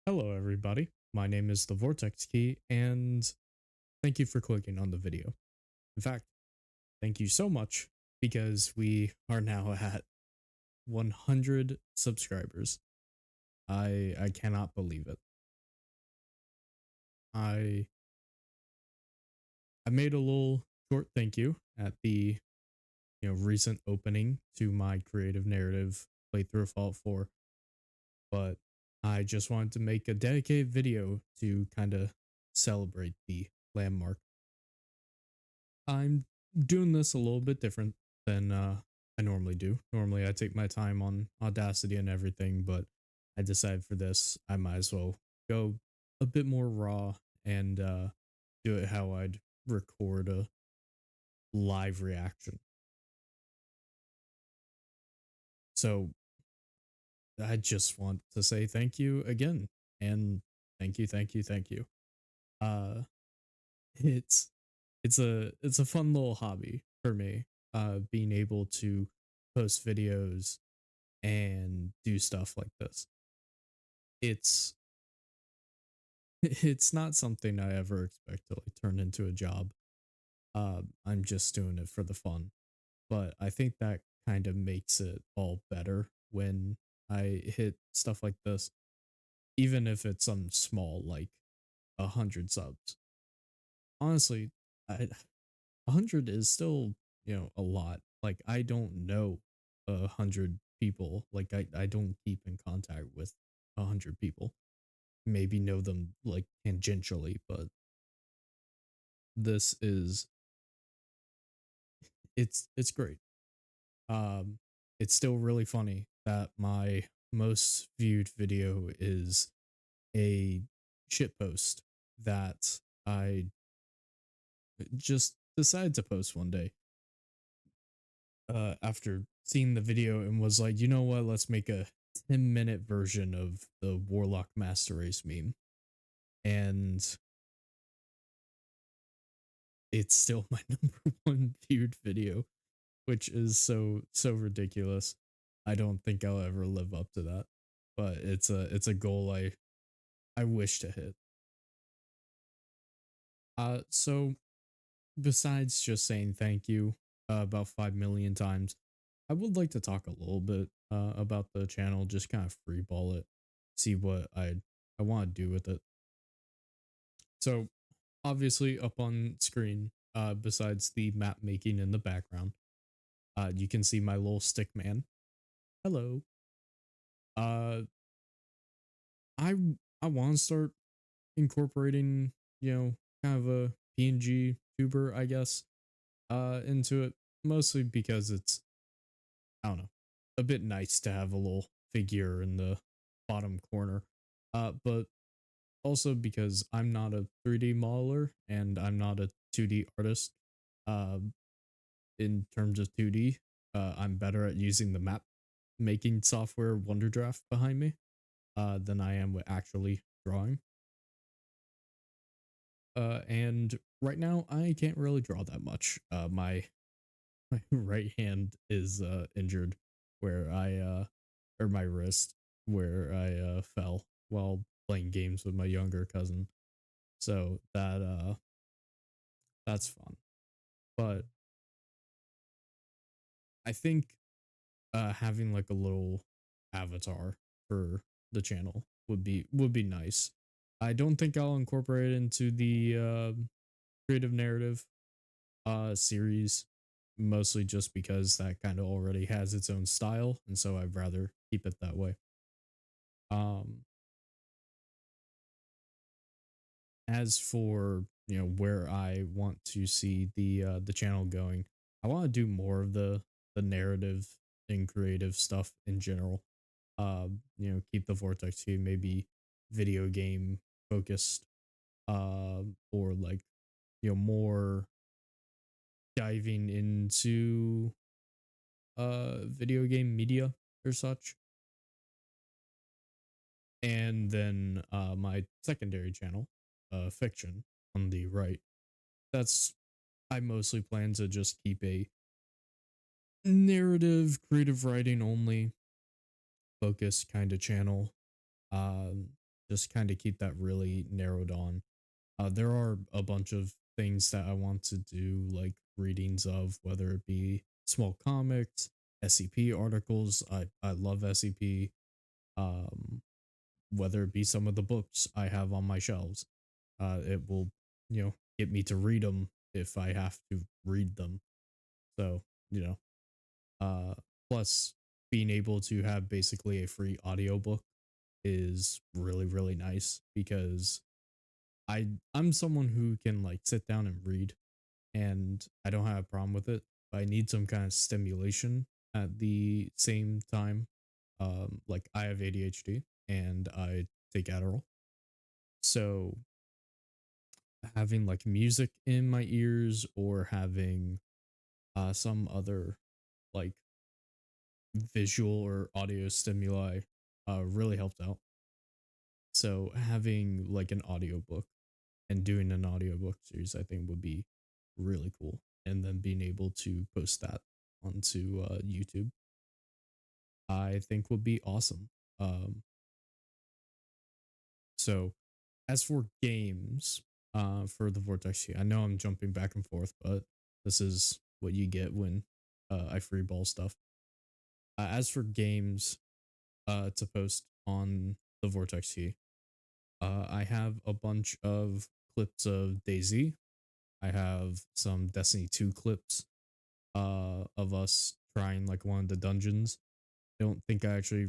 Hello, everybody. My name is TheVortexKey, and thank you for clicking on the video. In fact, thank you so much because we are now at 100 subscribers. I cannot believe it. I I made a little short thank you at the recent opening to my creative narrative playthrough of Fallout 4, but I just wanted to make a dedicated video to kind of celebrate the landmark. I'm doing this a little bit different than I normally do. Normally, I take my time on Audacity and everything, but I decided for this, I might as well go a bit more raw and do it how I'd record a live reaction. So I just want to say thank you again, and thank you. Uh, it's it's a fun little hobby for me. Being able to post videos and do stuff like this. It's it's not something I ever expect to like turn into a job. I'm just doing it for the fun. But I think that kind of makes it all better when I hit stuff like this, even if it's some small like 100 subs. Honestly, 100 is still a lot. Like I don't know 100 people. Like I don't keep in contact with 100 people. Maybe know them like tangentially, but this is it's great. Um, it's still really funny that my most viewed video is a shit post that I just decided to post one day after seeing the video and was like, you know what, let's make a 10-minute version of the Warlock Master Race meme. And it's still my number 1 viewed video, which is so ridiculous. I don't think I'll ever live up to that, but it's a goal I wish to hit. So besides just saying thank you about 5 million times, I would like to talk a little bit about the channel, just kind of freeball it, see what I want to do with it. So obviously up on screen, besides the map making in the background, you can see my little stick man. Hello. Uh, I I want to start incorporating, kind of a PNG tuber, I guess, into it, mostly because it's, I don't know, a bit nice to have a little figure in the bottom corner. But also because I'm not a 3D modeler and I'm not a 2D artist. Uh, in terms of 2D, I'm better at using the map making software Wonderdraft behind me than I am with actually drawing. And right now I can't really draw that much. My right hand is injured where I or my wrist where I fell while playing games with my younger cousin. So that's fun. But I think having like a little avatar for the channel would be nice. I don't think I'll incorporate it into the creative narrative series, mostly just because that kind of already has its own style, and so I'd rather keep it that way. Um, as for where I want to see the channel going, I want to do more of the narrative and creative stuff in general. Keep the vortex here, maybe video game focused, or like more diving into video game media or such. And then my secondary channel, fiction on the right. That's I mostly plan to just keep a narrative, creative writing only focus kind of channel. just kind of keep that really narrowed on. There are a bunch of things that I want to do, like readings of, whether it be small comics, SCP articles. I love SCP. Um, whether it be some of the books I have on my shelves. It will, get me to read them if I have to read them. So, you know, uh, plus being able to have basically a free audiobook is really, really nice because I'm someone who can like sit down and read and I don't have a problem with it. But I need some kind of stimulation at the same time. Like I have ADHD and I take Adderall. So having like music in my ears or having some other like visual or audio stimuli really helped out. So having like an audiobook and doing an audiobook series I think would be really cool. And then being able to post that onto YouTube I think would be awesome. Um so as for games, for the Vortex Key, I know I'm jumping back and forth, but this is what you get when I freeball stuff. As for games to post on the Vortex Key, I have a bunch of clips of DayZ. I have some Destiny 2 clips of us trying like one of the dungeons. I don't think I actually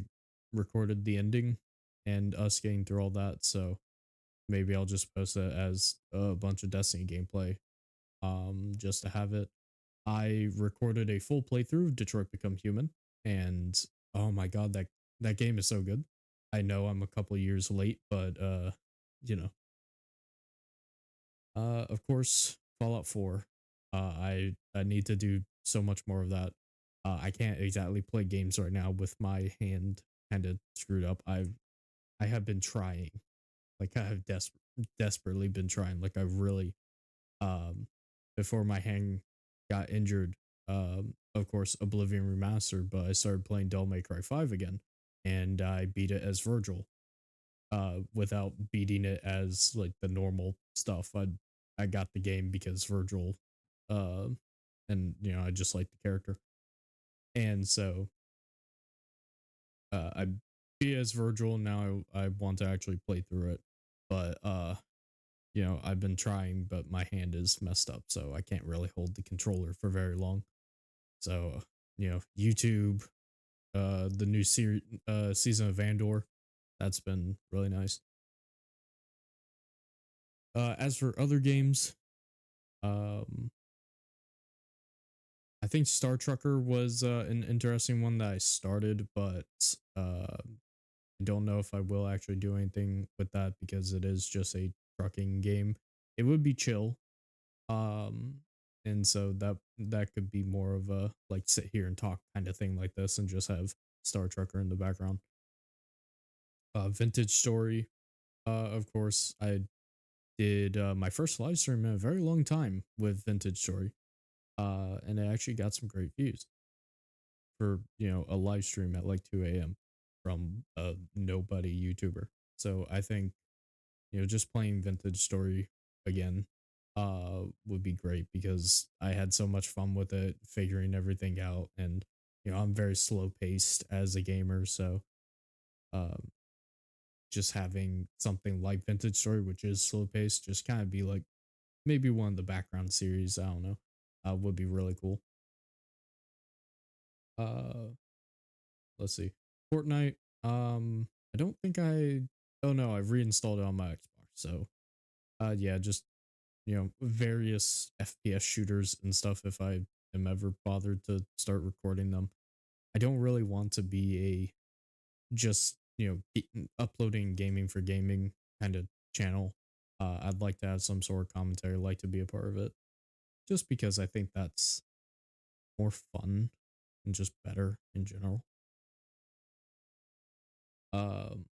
recorded the ending and us getting through all that, so maybe I'll just post it as a bunch of Destiny gameplay, just to have it. I recorded a full playthrough of Detroit Become Human, and oh my god, that game is so good. I know I'm a couple years late, but you know, of course, Fallout 4. I need to do so much more of that. I can't exactly play games right now with my hand kind of screwed up. I have been trying, like I have desperately been trying. Like I really um before my hand got injured, of course Oblivion Remastered, but I started playing Devil May Cry 5 again and I beat it as Virgil without beating it as like the normal stuff. I got the game because Virgil uh and I just like the character. And so I beat as Virgil and now I want to actually play through it. But I've been trying, but my hand is messed up, so I can't really hold the controller for very long. So, YouTube, the new series, season of Andor, that's been really nice. As for other games, um, I think Star Trucker was an interesting one that I started, but I don't know if I will actually do anything with that because it is just a trucking game. It would be chill, um and so that could be more of a like sit here and talk kind of thing like this and just have Star Trucker in the background. Vintage Story, of course I did my first live stream in a very long time with Vintage Story, and it actually got some great views for a live stream at like 2 a.m. from a nobody YouTuber. So I think just playing Vintage Story again would be great because I had so much fun with it, figuring everything out, and I'm very slow paced as a gamer, so um just having something like Vintage Story, which is slow paced, just kind of be like maybe one of the background series, I don't know, would be really cool. Uh let's see. Fortnite, I don't think I oh no, I've reinstalled it on my Xbox, so yeah, just various FPS shooters and stuff if I am ever bothered to start recording them. I don't really want to be a just, uploading gaming for gaming kind of channel. I'd like to have some sort of commentary, like to be a part of it, just because I think that's more fun and just better in general. Um,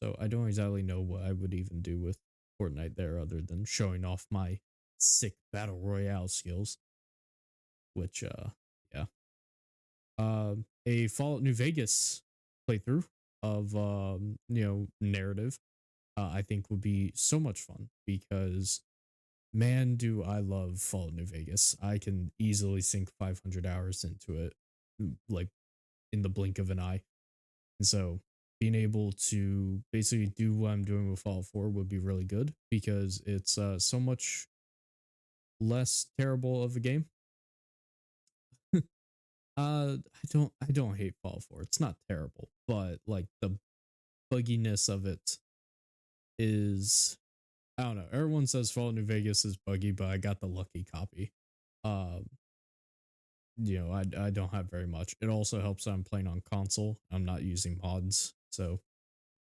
so I don't exactly know what I would even do with Fortnite there other than showing off my sick battle royale skills, which yeah. A Fallout New Vegas playthrough of narrative. I think would be so much fun because man, do I love Fallout New Vegas. I can easily sink 500 hours into it, like in the blink of an eye. And so being able to basically do what I'm doing with Fallout 4 would be really good because it's so much less terrible of a game. I don't hate Fallout 4. It's not terrible, but like the bugginess of it is I don't know. Everyone says Fallout New Vegas is buggy, but I got the lucky copy. Um, I don't have very much. It also helps that I'm playing on console. I'm not using mods, so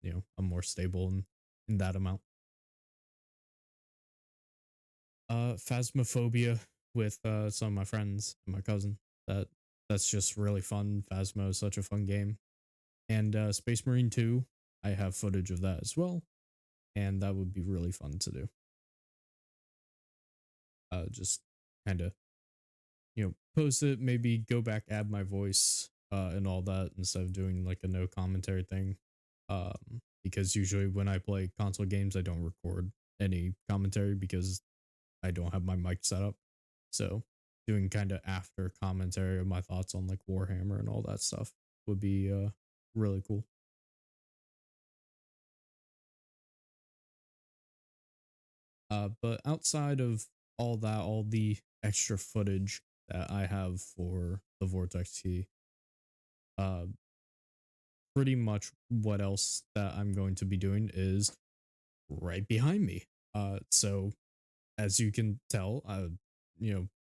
I'm more stable in that amount. Phasmophobia with some of my friends and my cousin. That's just really fun. Phasmo is such a fun game. And Space Marine 2, I have footage of that as well, and that would be really fun to do. Just kind of post it, maybe go back, add my voice and all that instead of doing like a no commentary thing. Because usually when I play console games, I don't record any commentary because I don't have my mic set up. So doing kind of after commentary of my thoughts on like Warhammer and all that stuff would be really cool. But outside of all that, all the extra footage that I have for the Vortex Key, uh, pretty much what else that I'm going to be doing is right behind me. So as you can tell,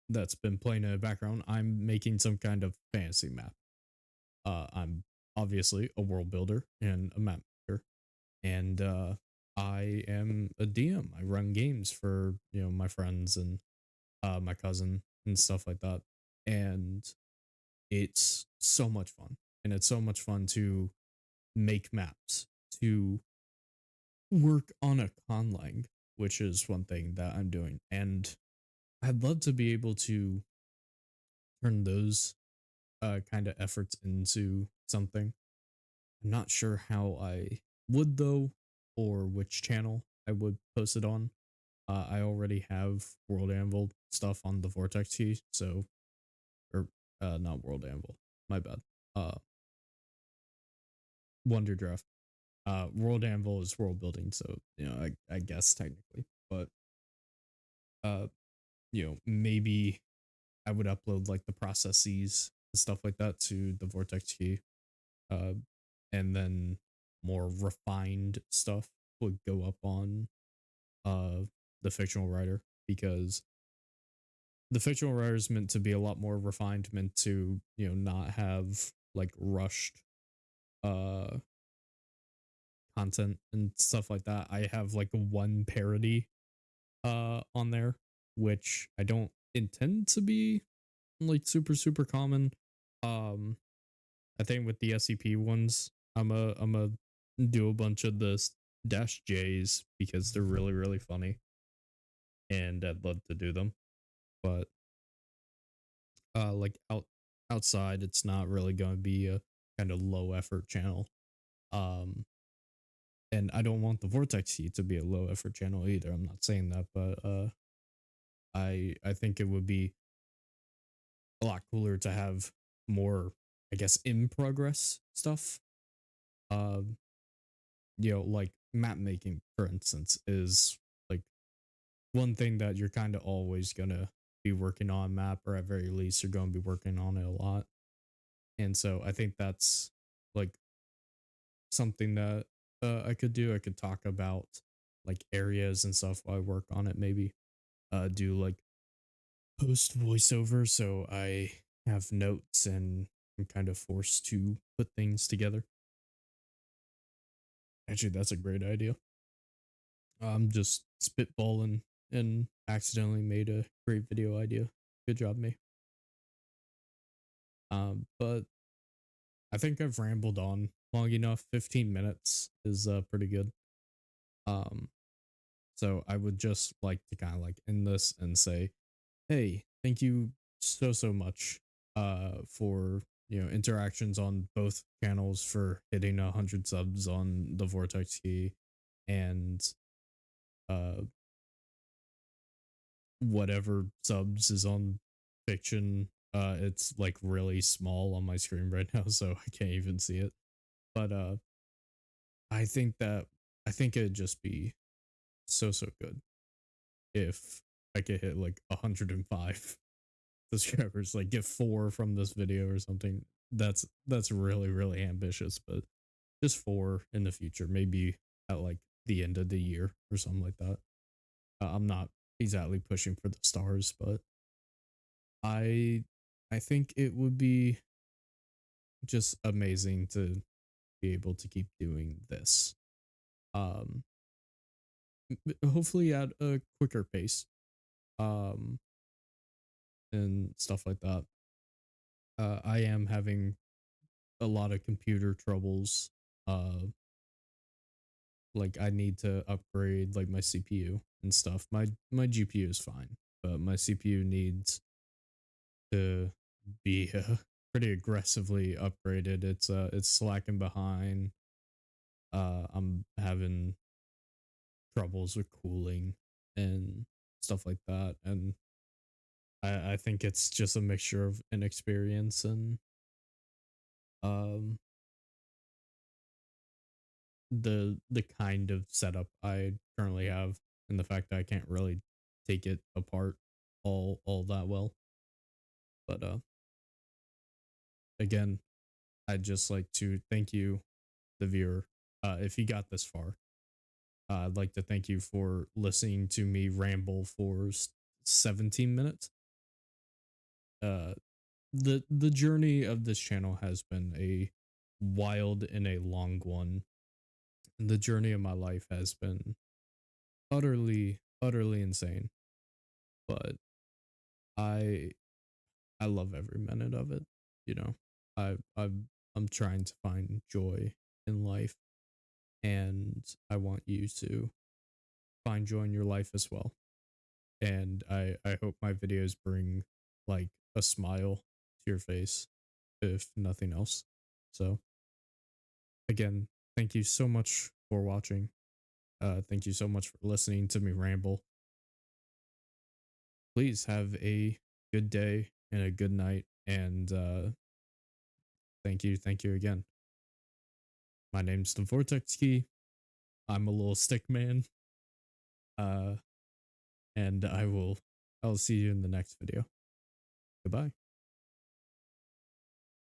that's been playing in the background. I'm making some kind of fantasy map. I'm obviously a world builder and a map maker, and I am a DM. I run games for my friends and my cousin and stuff like that, and it's so much fun. And it's so much fun to make maps, to work on a conlang, which is one thing that I'm doing. And I'd love to be able to turn those kind of efforts into something. I'm not sure how I would though, or which channel I would post it on. I already have World Anvil stuff on the Vortex Key, so or not World Anvil, my bad. Uh, Wonder Draft. World Anvil is world building, so I guess technically, but uh, maybe I would upload like the processes and stuff like that to the Vortex Key, uh, and then more refined stuff would go up on the fictional writer because the fictional writer is meant to be a lot more refined, meant to not have like rushed uh content and stuff like that. I have like one parody on there, which I don't intend to be like super common. Um, I think with the SCP ones, I'm a do a bunch of the dash J's because they're really funny, and I'd love to do them. But like outside, it's not really going to be a kind of low effort channel. Um, and I don't want the Vortex Key to be a low effort channel either. I'm not saying that, but I think it would be a lot cooler to have more, I guess, in progress stuff. Um, like map making, for instance, is like one thing that you're kind of always gonna be working on map, or at very least, you're gonna be working on it a lot. And so I think that's like something that I could do. I could talk about like areas and stuff while I work on it. Maybe do like post voiceover so I have notes and I'm kind of forced to put things together. Actually, that's a great idea. I'm just spitballing and accidentally made a great video idea. Good job, me. But I think I've rambled on long enough. 15 minutes is pretty good. Um, so I would just like to kind of like end this and say, hey, thank you so much for interactions on both channels, for hitting 100 subs on the Vortex Key, and uh whatever subs is on fiction, it's like really small on my screen right now, so I can't even see it. But I think that I think it'd just be so good if I could hit like 105 subscribers, like get 4 from this video or something. That's really ambitious, but just 4 in the future, maybe at like the end of the year or something like that. I'm not exactly pushing for the stars, but I I think it would be just amazing to be able to keep doing this. Um Hopefully at a quicker pace. Um and stuff like that. I am having a lot of computer troubles. Like I need to upgrade like my CPU and stuff. My GPU is fine, but my CPU needs to be pretty aggressively upgraded. It's slacking behind. I'm having troubles with cooling and stuff like that, and I think it's just a mixture of inexperience and um the kind of setup I currently have, and the fact that I can't really take it apart all that well. But again, I'd just like to thank you, the viewer. If you got this far, I'd like to thank you for listening to me ramble for 17 minutes. Uh, the journey of this channel has been a wild and a long one. And the journey of my life has been utterly insane. But I I love every minute of it. You know, I'm trying to find joy in life, and I want you to find joy in your life as well. And I hope my videos bring like a smile to your face, if nothing else. So again, thank you so much for watching. Thank you so much for listening to me ramble. Please have a good day and a good night, and thank you again. My name's TheVortexKey. I'm a little stick man. Uh, and I'll see you in the next video. Goodbye.